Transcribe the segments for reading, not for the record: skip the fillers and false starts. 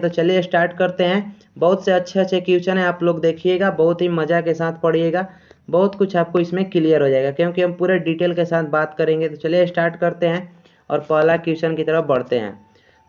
तो चलिए स्टार्ट करते हैं। बहुत से अच्छे अच्छे क्वेश्चन है, आप लोग देखिएगा, बहुत ही मज़ा के साथ पढ़िएगा, बहुत कुछ आपको इसमें क्लियर हो जाएगा क्योंकि हम पूरे डिटेल के साथ बात करेंगे। तो चलिए स्टार्ट करते हैं और पहला क्वेश्चन की तरफ बढ़ते हैं।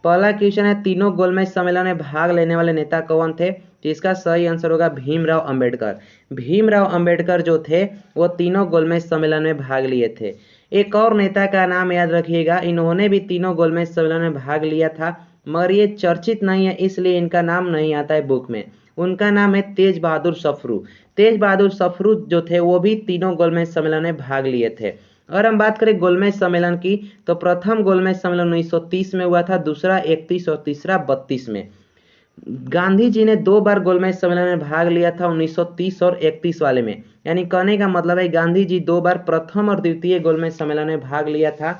पहला क्वेश्चन है, तीनों गोलमेज सम्मेलन में भाग लेने वाले नेता कौन थे? तो इसका सही आंसर होगा भीमराव अंबेडकर। भीमराव अंबेडकर जो थे वो तीनों गोलमेज सम्मेलन में भाग लिए थे। एक और नेता का नाम याद रखिएगा, इन्होंने भी तीनों गोलमेज सम्मेलन में भाग लिया था, मगर ये चर्चित नहीं है इसलिए इनका नाम नहीं आता है बुक में। उनका नाम है तेज बहादुर सफरू। तेज बहादुर सफरू जो थे वो भी तीनों गोलमेज सम्मेलन में भाग लिए थे। अगर हम बात करें गोलमेज सम्मेलन की, तो प्रथम गोलमेज सम्मेलन 1930 में हुआ था, दूसरा 31 और तीसरा 32 में। गांधी जी ने 2 बार गोलमेज सम्मेलन में भाग लिया था, 1930 और 31 वाले में। यानी कहने का मतलब है गांधी जी 2 बार प्रथम और द्वितीय गोलमेज सम्मेलन में भाग लिया था।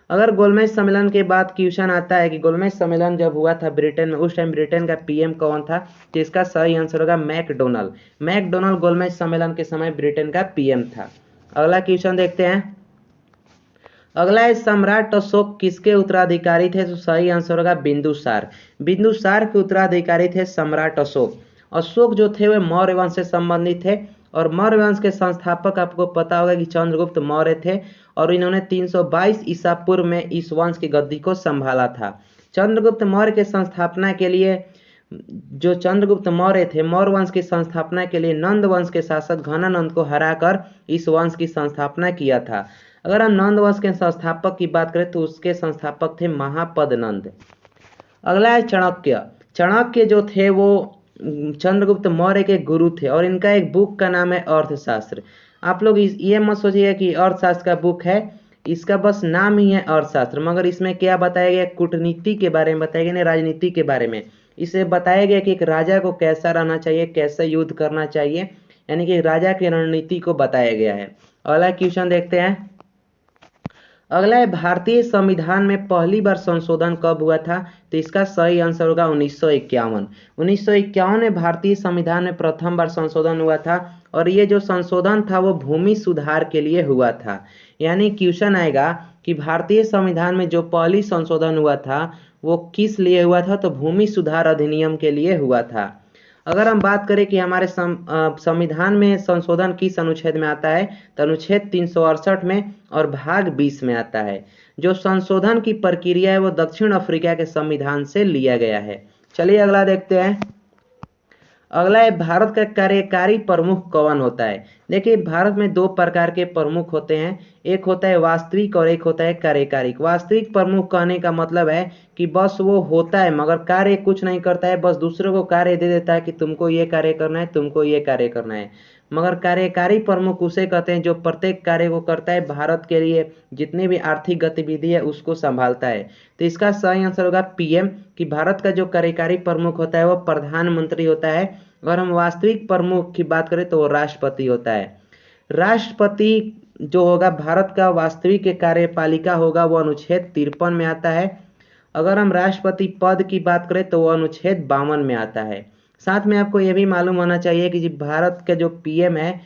अगर गोलमेज सम्मेलन के बाद क्वेश्चन आता है कि गोलमेज सम्मेलन जब हुआ था ब्रिटेन में, उस टाइम ब्रिटेन का पीएम कौन था? तो इसका सही आंसर होगा मैकडोनल्ड। मैकडोनल्ड गोलमेज सम्मेलन के समय ब्रिटेन का पीएम था। अगला क्वेश्चन देखते हैं। अगला है, सम्राट अशोक किसके उत्तराधिकारी थे? तो सही आंसर होगा बिंदुसार। बिंदुसार के उत्तराधिकारी थे सम्राट अशोक। अशोक जो थे वे मौर्य वंश से संबंधित थे और मौर्य वंश के संस्थापक आपको पता होगा कि चंद्रगुप्त मौर्य थे और इन्होंने 322 ईसा पूर्व में इस वंश की गद्दी को संभाला था। चंद्रगुप्त मौर्य के संस्थापना के लिए, जो चंद्रगुप्त मौर्य थे, मौर्य वंश की संस्थापना के लिए नंद वंश के शासक घनानंद को हराकर इस वंश की संस्थापना किया था। अगर हम नंद वंश के संस्थापक की बात करें तो उसके संस्थापक थे महापद नंद। अगला है चाणक्य। चाणक्य जो थे वो चंद्रगुप्त मौर्य के गुरु थे और इनका एक बुक का नाम है अर्थशास्त्र। आप लोग ये मत सोचिए कि अर्थशास्त्र का बुक है, इसका बस नाम ही है अर्थशास्त्र, मगर इसमें क्या बताया गया? कूटनीति के बारे में बताया गया, राजनीति के बारे में। इसे बताया गया कि एक राजा को कैसा रहना चाहिए, कैसे युद्ध करना चाहिए, यानी कि राजा की रणनीति को बताया गया है। अगला क्वेश्चन देखते हैं। अगला है, भारतीय संविधान में पहली बार संशोधन कब हुआ था? तो इसका सही आंसर होगा 1951। 1951 में भारतीय संविधान में प्रथम बार संशोधन हुआ था और ये जो संशोधन था वो भूमि सुधार के लिए हुआ था। यानी क्वेश्चन आएगा कि भारतीय संविधान में जो पहली संशोधन हुआ था वो किस लिए हुआ था? तो भूमि सुधार अधिनियम के लिए हुआ था। अगर हम बात करें कि हमारे संविधान में संशोधन किस अनुच्छेद में आता है, तो अनुच्छेद 368 में और भाग 20 में आता है। जो संशोधन की प्रक्रिया है वो दक्षिण अफ्रीका के संविधान से लिया गया है। चलिए अगला देखते हैं। अगला है, भारत का कार्यकारी प्रमुख कौन होता है? देखिए, भारत में 2 प्रकार के प्रमुख होते हैं, एक होता है वास्तविक और एक होता है कार्यकारी। वास्तविक प्रमुख कहने का मतलब है कि बस वो होता है मगर कार्य कुछ नहीं करता है, बस दूसरों को कार्य दे देता है कि तुमको ये कार्य करना है, तुमको ये कार्य करना है। मगर कार्यकारी प्रमुख उसे कहते हैं जो प्रत्येक कार्य को करता है, भारत के लिए जितनी भी आर्थिक गतिविधि है उसको संभालता है। तो इसका सही आंसर होगा पीएम, कि भारत का जो कार्यकारी प्रमुख होता है वो प्रधानमंत्री होता है। अगर हम वास्तविक प्रमुख की बात करें तो वो राष्ट्रपति होता है। राष्ट्रपति जो होगा भारत का वास्तविक कार्यपालिका होगा वो अनुच्छेद 53 में आता है। अगर हम राष्ट्रपति पद की बात करें तो वो अनुच्छेद 52 में आता है। साथ में आपको ये भी मालूम होना चाहिए कि भारत का जो पीएम है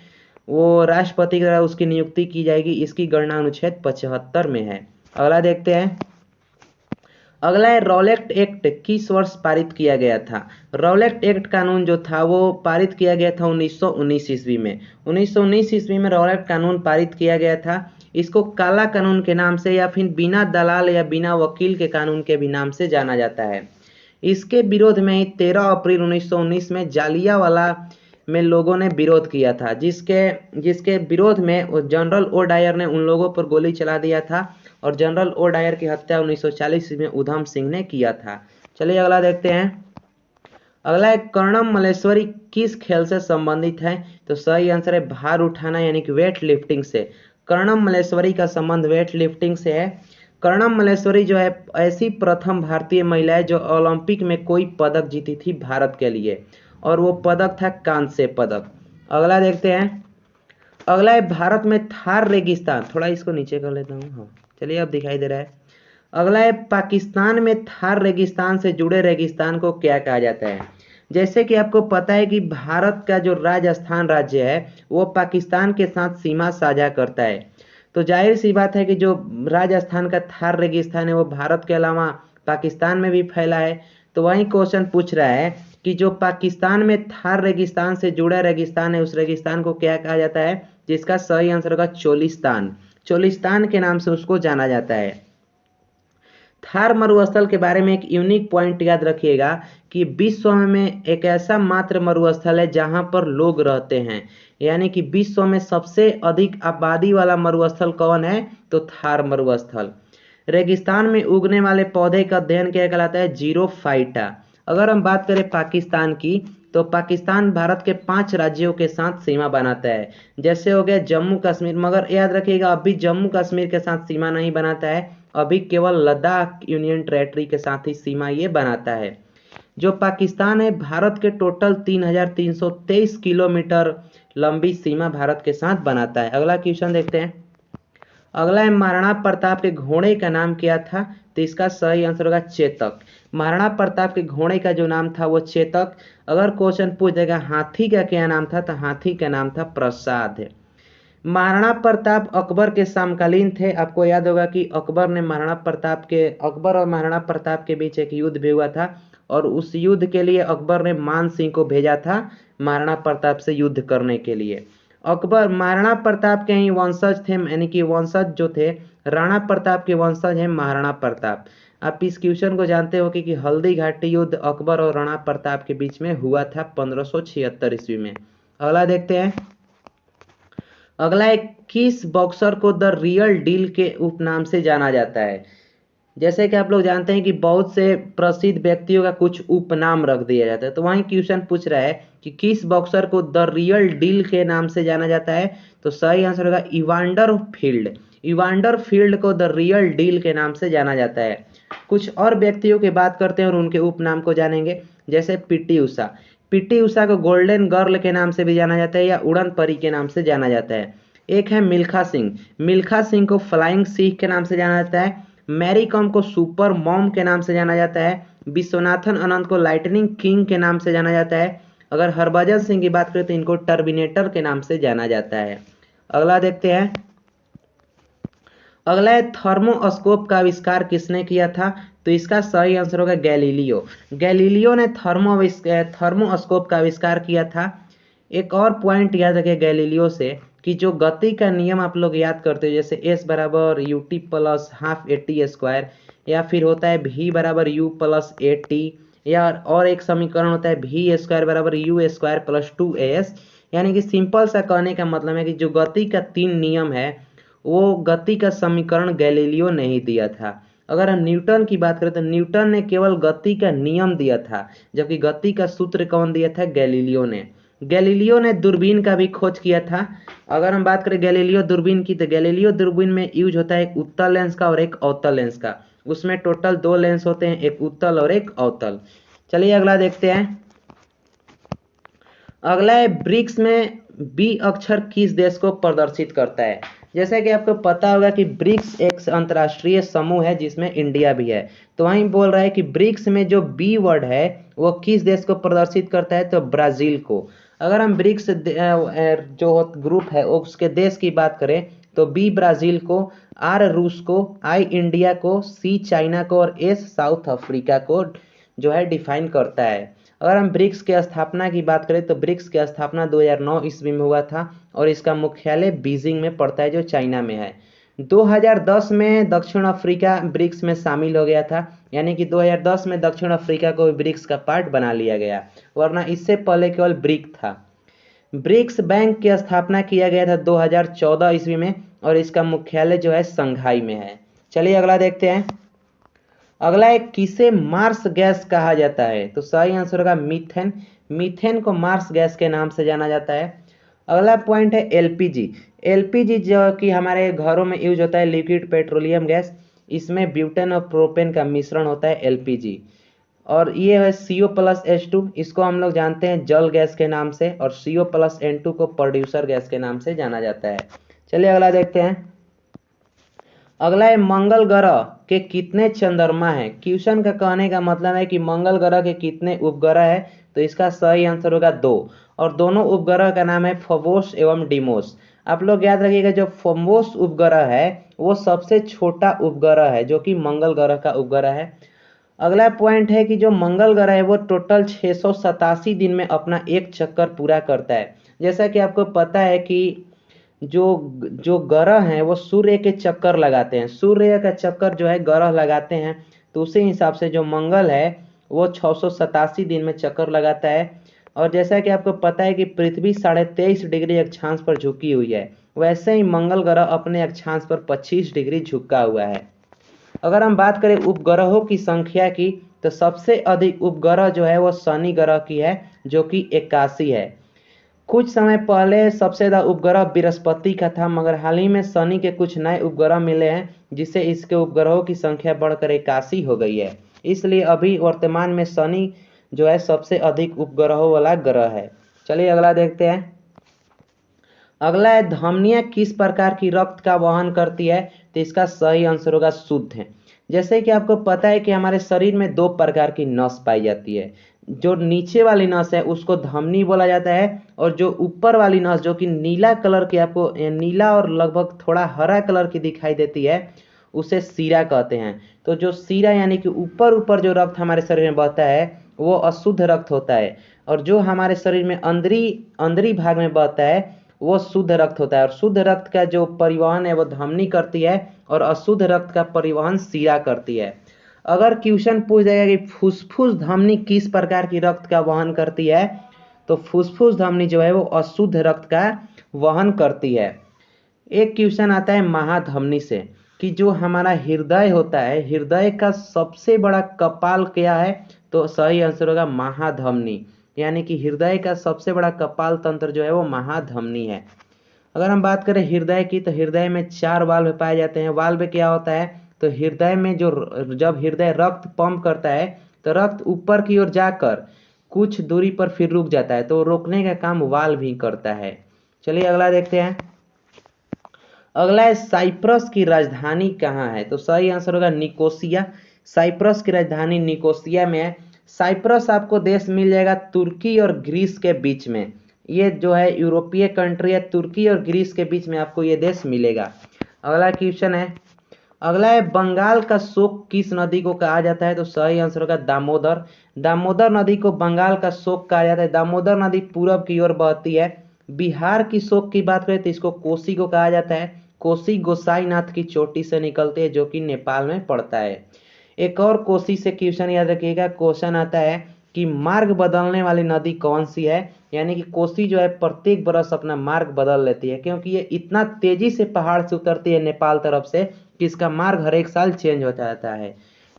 वो राष्ट्रपति के द्वारा उसकी नियुक्ति की जाएगी, इसकी गणना अनुच्छेद 75 में है। अगला देखते हैं। अगला है, रॉलेट एक्ट किस वर्ष पारित किया गया था? रॉलेट एक्ट कानून जो था वो पारित किया गया था 1919 ईस्वी में। 1919 ईस्वी में रॉलेट कानून पारित किया गया था। इसको काला कानून के नाम से या फिर बिना दलाल या बिना वकील के कानून के भी नाम से जाना जाता है। इसके विरोध में ही 13 अप्रैल 1919 में जालियांवाला में लोगों ने विरोध किया था, जिसके विरोध में जनरल ओ डायर ने उन लोगों पर गोली चला दिया था और जनरल ओ डायर की हत्या 1940 में उधम सिंह ने किया था। चलिए अगला देखते हैं। अगला है, कर्णम मल्लेश्वरी किस खेल से संबंधित है? तो सही आंसर है भार उठाना, यानी कि वेट लिफ्टिंग से। कर्णम मल्लेश्वरी का संबंध वेट लिफ्टिंग से है। कर्णम मल्लेश्वरी जो है ऐसी प्रथम भारतीय महिला है जो ओलंपिक में कोई पदक जीती थी भारत के लिए, और वो पदक था कांस्य पदक। अगला देखते हैं। अगला है, भारत में थार रेगिस्तान, थोड़ा इसको नीचे कर लेता हूँ, हाँ चलिए अब दिखाई दे रहा है। अगला है, पाकिस्तान में थार रेगिस्तान से जुड़े रेगिस्तान को क्या कहा जाता है? जैसे कि आपको पता है कि भारत का जो राजस्थान राज्य है वो पाकिस्तान के साथ सीमा साझा करता है, तो जाहिर सी बात है कि जो राजस्थान का थार रेगिस्तान है वो भारत के अलावा पाकिस्तान में भी फैला है, तो वही क्वेश्चन पूछ रहा है कि जो पाकिस्तान में थार रेगिस्तान से जुड़ा रेगिस्तान है, उस रेगिस्तान को क्या कहा जाता है, जिसका सही आंसर होगा चोलिस्तान। चोलिस्तान के नाम से उसको जाना जाता है। थार मरुस्थल के बारे में एक यूनिक पॉइंट याद रखिएगा कि विश्व में एक ऐसा मात्र मरुस्थल है जहां पर लोग रहते हैं, यानी कि विश्व में सबसे अधिक आबादी वाला मरुस्थल कौन है, तो थार मरुस्थल। रेगिस्तान में उगने वाले पौधे का अध्ययन क्या कहलाता है, जीरोफाइटा। अगर हम बात करें पाकिस्तान की, तो पाकिस्तान भारत के 5 राज्यों के साथ सीमा बनाता है, जैसे हो गया जम्मू कश्मीर, मगर याद रखिएगा अभी जम्मू कश्मीर के साथ सीमा नहीं बनाता है, अभी केवल लद्दाख यूनियन टेरेटरी के साथ ही सीमा ये बनाता है। जो पाकिस्तान है, भारत के टोटल 3323 किलोमीटर लंबी सीमा भारत के साथ बनाता है। अगला क्वेश्चन देखते हैं। अगला है, महाराणा प्रताप के घोड़े का नाम क्या था, तो इसका सही आंसर होगा चेतक। महाराणा प्रताप के घोड़े का जो नाम था वो चेतक। अगर क्वेश्चन पूछ देगा हाथी का क्या नाम था, तो हाथी का नाम था प्रसाद। महाराणा प्रताप अकबर के समकालीन थे। आपको याद होगा कि अकबर और महाराणा प्रताप के बीच एक युद्ध भी हुआ था, और उस युद्ध के लिए अकबर ने मान सिंह को भेजा था महाराणा प्रताप से युद्ध करने के लिए। अकबर महाराणा प्रताप के ही वंशज थे, यानी कि वंशज जो थे राणा प्रताप के वंशज हैं महाराणा प्रताप। आप इस क्वेश्चन को जानते हो कि हल्दी घाटी युद्ध अकबर और राणा प्रताप के बीच में हुआ था 1576 ईस्वी में। अगला देखते हैं। अगला एक, किस बॉक्सर को द रियल डील के उपनाम से जाना जाता है। जैसे कि आप लोग जानते हैं कि बहुत से प्रसिद्ध व्यक्तियों का कुछ उपनाम रख दिया जाता है, तो वहीं क्वेश्चन पूछ रहा है कि किस बॉक्सर को द रियल डील के नाम से जाना जाता है, तो सही आंसर होगा इवांडर फील्ड। इवांडर फील्ड को द रियल डील के नाम से जाना जाता है। कुछ और व्यक्तियों की बात करते हैं और उनके उपनाम को जानेंगे, जैसे पीटी उषा। पीटी उषा को गोल्डन गर्ल के नाम से भी जाना जाता है या उड़न परी के नाम से जाना जाता है। एक है मिल्खा सिंह। मिल्खा सिंह को फ्लाइंग सिख के नाम से जाना जाता है। मैरी कॉम को सुपर मॉम के नाम से जाना जाता है। विश्वनाथन आनंद को लाइटनिंग किंग के नाम से जाना जाता है। अगर हरभजन सिंह की बात करें तो इनको टर्मिनेटर के नाम से जाना जाता है। अगला देखते हैं। अगला है, थर्मोस्कोप का आविष्कार किसने किया था, तो इसका सही आंसर होगा गैलीलियो। गैलीलियो ने थर्मोस्कोप का आविष्कार किया था। एक और पॉइंट याद रखिए गैलीलियो से, कि जो गति का नियम आप लोग याद करते हो, जैसे S बराबर ut प्लस हाफ AT², या फिर होता है V बराबर U प्लस AT, या और एक समीकरण होता है V² बराबर U² प्लस 2AS। यानी कि सिंपल सा कहने का मतलब है कि जो गति का 3 नियम है, वो गति का समीकरण गैलीलियो ने ही दिया था। अगर हम न्यूटन की बात करें तो न्यूटन ने केवल गति का नियम दिया था, जबकि गति का सूत्र कौन दिया था, गैलीलियो ने। गैलीलियो ने दूरबीन का भी खोज किया था। अगर हम बात करें गैलीलियो दूरबीन की, तो गैलीलियो दूरबीन में यूज होता है एक उत्तल लेंस का और एक अवतल लेंस का। उसमें टोटल 2 लेंस होते हैं, एक उत्तल और एक अवतल। चलिए अगला देखते हैं। अगला है, ब्रिक्स में बी अक्षर किस देश को प्रदर्शित करता है। जैसे कि आपको पता होगा कि ब्रिक्स एक अंतर्राष्ट्रीय समूह है जिसमें इंडिया भी है, तो वहीं बोल रहा है कि ब्रिक्स में जो बी वर्ड है वो किस देश को प्रदर्शित करता है, तो ब्राजील को। अगर हम ब्रिक्स जो ग्रुप है उसके देश की बात करें तो बी ब्राजील को, आर रूस को, आई इंडिया को, सी चाइना को और एस साउथ अफ्रीका को जो है डिफाइन करता है। अगर हम ब्रिक्स की स्थापना की बात करें तो ब्रिक्स की स्थापना 2009 ईस्वी में हुआ था और इसका मुख्यालय बीजिंग में पड़ता है जो चाइना में है। 2010 में दक्षिण अफ्रीका ब्रिक्स में शामिल हो गया था, यानी कि 2010 में दक्षिण अफ्रीका को ब्रिक्स का पार्ट बना लिया गया, वरना इससे पहले केवल ब्रिक था। ब्रिक्स बैंक की स्थापना किया गया था 2014 ईस्वी में और इसका मुख्यालय जो है संघाई में है। चलिए अगला देखते हैं। अगला एक, किसे मार्स गैस कहा जाता है, तो सही आंसर होगा मीथेन। मीथेन को मार्स गैस के नाम से जाना जाता है। अगला पॉइंट है एलपीजी। एलपीजी जो कि हमारे घरों में यूज होता है, लिक्विड पेट्रोलियम गैस। इसमें ब्यूटेन और प्रोपेन का मिश्रण होता है एलपीजी। और ये है CO+H2, इसको हम लोग जानते हैं जल गैस के नाम से, और CO+N2 को प्रोड्यूसर गैस के नाम से जाना जाता है। चलिए अगला देखते हैं। अगला है, मंगल ग्रह के कितने चंद्रमा हैं। क्वेश्चन का कहने का मतलब है कि मंगल ग्रह के कितने उपग्रह है, तो इसका सही आंसर होगा 2, और दोनों उपग्रह का नाम है फोबोस एवं डिमोस। आप लोग याद रखिएगा जो फोबोस उपग्रह है वो सबसे छोटा उपग्रह है जो कि मंगल ग्रह का उपग्रह है। अगला पॉइंट है कि जो मंगल ग्रह है वो टोटल 687 दिन में अपना एक चक्कर पूरा करता है। जैसा कि आपको पता है कि जो जो ग्रह हैं वो सूर्य के चक्कर लगाते हैं, सूर्य का चक्कर जो है ग्रह लगाते हैं, तो उसी हिसाब से जो मंगल है वो 687 दिन में चक्कर लगाता है। और जैसा कि आपको पता है कि पृथ्वी 23.5 डिग्री अक्षांश पर झुकी हुई है, वैसे ही मंगल ग्रह अपने अक्षांश पर 25 डिग्री झुका हुआ है। अगर हम बात करें उपग्रहों की संख्या की, तो सबसे अधिक उपग्रह जो है वो शनि ग्रह की है, जो कि 81 है। कुछ समय पहले सबसे ज़्यादा उपग्रह बृहस्पति का था, मगर हाल ही में शनि के कुछ नए उपग्रह मिले हैं, जिससे इसके उपग्रहों की संख्या बढ़कर 81 हो गई है। इसलिए अभी वर्तमान में शनि जो है सबसे अधिक उपग्रहों वाला ग्रह है। चलिए अगला देखते हैं। अगला है धमनियाँ किस प्रकार की रक्त का वहन करती है, तो इसका सही आंसर होगा शुद्ध है। जैसे कि आपको पता है कि हमारे शरीर में 2 प्रकार की नस पाई जाती है। जो नीचे वाली नस है उसको धमनी बोला जाता है, और जो ऊपर वाली नस जो कि नीला कलर की, आपको नीला और लगभग थोड़ा हरा कलर की दिखाई देती है, उसे सीरा कहते हैं। तो जो सीरा यानी कि ऊपर ऊपर जो रक्त हमारे शरीर में बहता है वो अशुद्ध रक्त होता है, और जो हमारे शरीर में अंदरी अंदरी भाग में बहता है वो शुद्ध रक्त होता है। और शुद्ध रक्त का जो परिवहन है वो धमनी करती है, और अशुद्ध रक्त का परिवहन सीरा करती है। अगर क्वेश्चन पूछ जाएगा कि फुसफुस धमनी किस प्रकार की रक्त का वहन करती है, तो फुसफुस धमनी जो है वो अशुद्ध रक्त का वहन करती है। एक क्वेश्चन आता है महाधमनी से कि जो हमारा हृदय होता है, हृदय का सबसे बड़ा कपाल क्या है, तो सही आंसर होगा महाधमनी, यानी कि हृदय का सबसे बड़ा कपाल तंत्र जो है वो महाधमनी है। अगर हम बात करें हृदय की, तो हृदय में 4 वाल्व पाए जाते हैं। वाल्व क्या होता है, तो हृदय में जो जब हृदय रक्त पंप करता है तो रक्त ऊपर की ओर जाकर कुछ दूरी पर फिर रुक जाता है, तो रोकने का काम वाल्व ही करता है। चलिए अगला देखते हैं। अगला है साइप्रस की राजधानी कहाँ है, तो सही आंसर होगा निकोसिया। साइप्रस की राजधानी निकोसिया में है। साइप्रस आपको देश मिल जाएगा तुर्की और ग्रीस के बीच में। ये जो है यूरोपीय कंट्री है, तुर्की और ग्रीस के बीच में आपको ये देश मिलेगा। अगला क्वेश्चन है। अगला है बंगाल का शोक किस नदी को कहा जाता है, तो सही आंसर होगा दामोदर। दामोदर नदी को बंगाल का शोक कहा जाता है। दामोदर नदी पूरब की ओर बहती है। बिहार की शोक की बात करें तो इसको कोसी को कहा जाता है। कोसी गोसाईनाथ की चोटी से निकलती है, जो कि नेपाल में पड़ता है। एक और कोसी से क्वेश्चन याद रखिएगा, क्वेश्चन आता है कि मार्ग बदलने वाली नदी कौन सी है, यानी कि कोसी जो है प्रत्येक बरस अपना मार्ग बदल लेती है, क्योंकि ये इतना तेजी से पहाड़ से उतरती है नेपाल तरफ से कि इसका मार्ग हर एक साल चेंज होता रहता है।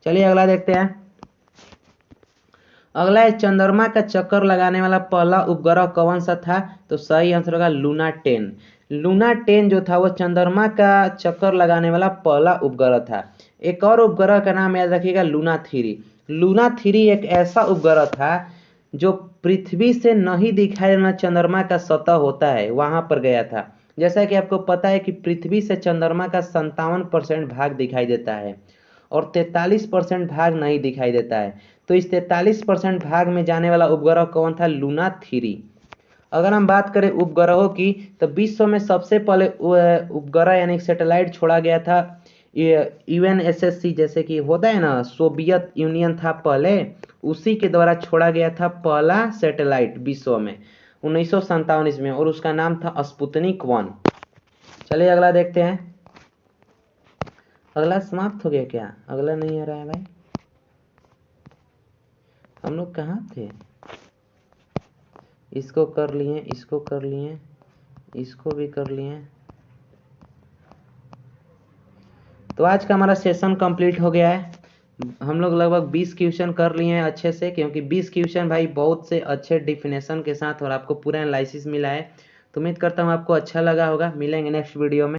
चलिए अगला देखते हैं। अगला है चंद्रमा का चक्कर लगाने वाला पहला उपग्रह कौन सा था, तो सही आंसर होगा लूना 10। लूना 10 जो था वो चंद्रमा का चक्कर लगाने वाला पहला उपग्रह था। एक और उपग्रह का नाम याद रखिएगा लूना 3। लूना 3 एक ऐसा उपग्रह था जो पृथ्वी से नहीं दिखाई देना चंद्रमा का सतह होता है वहां पर गया था। जैसा कि आपको पता है कि पृथ्वी से चंद्रमा का 57% भाग दिखाई देता है और 43% भाग नहीं दिखाई देता है। तो इस 43% भाग में जाने वाला उपग्रह कौन था, लूना 3। अगर हम बात करें उपग्रहों की, तो विश्व में सबसे पहले उपग्रह यानी सैटेलाइट छोड़ा गया था यूएनएसएससी, जैसे कि होता है ना, सोवियत यूनियन था पहले, उसी के द्वारा छोड़ा गया था पहला सैटेलाइट विश्व में 1957 में, और उसका नाम था स्पुतनिक 1। चलिए अगला देखते हैं। अगला समाप्त हो गया क्या, अगला नहीं आ रहा है भाई, हम लोग कहाँ थे। इसको कर लिए, इसको कर लिए, इसको भी कर लिए। तो आज का हमारा सेशन कंप्लीट हो गया है। हम लोग लगभग 20 क्वेश्चन कर लिए हैं अच्छे से, क्योंकि 20 क्वेश्चन भाई बहुत से अच्छे डिफिनेशन के साथ और आपको पूरा एनालिसिस मिला है। तो उम्मीद करता हूँ आपको अच्छा लगा होगा। मिलेंगे नेक्स्ट वीडियो में।